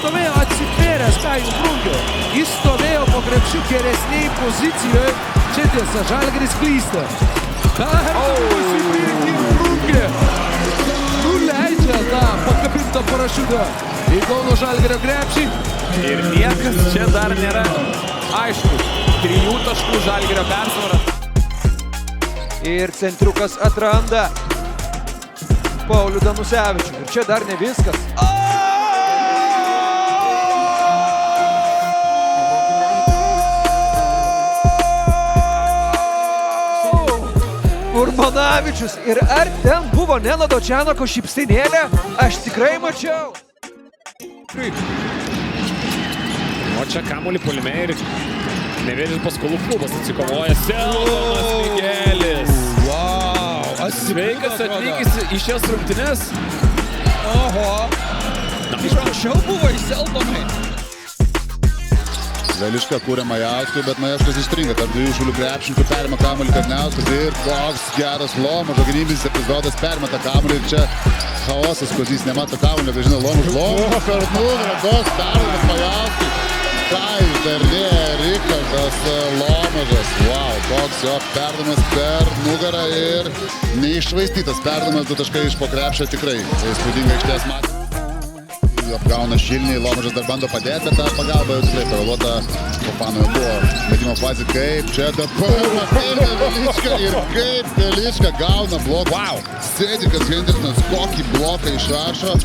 stovėjo atsitvėręs Kajus Brungio. Jis stovėjo po krepšiu geresniai pozicijoje. Čia tiesa, Žalgiris klysta. Perdavimas į priekį Brungė. Nuleidžia tą pakabintą parašiutą į Kauno Žalgirio krepšį. Ir niekas čia dar nėra aišku. 3 taškų Žalgirio persvara. Ir centriukas atranda Paulių Danusevičių. Ir čia dar ne viskas. Urmanavičius. Ir ar ten buvo Nenado Čianako šypsenėlė? Aš tikrai mačiau. O čia kamuolį puolime ir Nevėžis Paskolų klubas atsikovoja. Seldonas Migelis. Sveikas atvykęs į šias rungtynes. Oho. Iš anksčiau buvo į Seldonai. Veliška kūrė Majauskui, bet Majauskas įstringa tarp 2 šulių krepšininkų, perima kamuolį Kadniauskas ir koks geras Lomažo gynybinis epizodas, perima tą kamuolį ir čia chaosas, Kozys nemato kamuolį, bet žinau, Lomažo per nugarą, dos perdavimas Majauskui. Kajus Darnė, Rikardas Lomažas, wow, toks jo perdavimas per nugarą ir neiššvaistytas perdavimas, 2 taškai iš po krepšio tikrai įspūdinga aikštės matė. Apgauna Šilnį, Lomažas dar bando padėti, bet ta pagalba jau tikrai pavėluota. Popanoje buvo metimo fazė, kaip čia dabar ateina Velička ir kaip Velička gauna bloką. Wow! Cedrikas Hendersonas kokį bloką išrašo.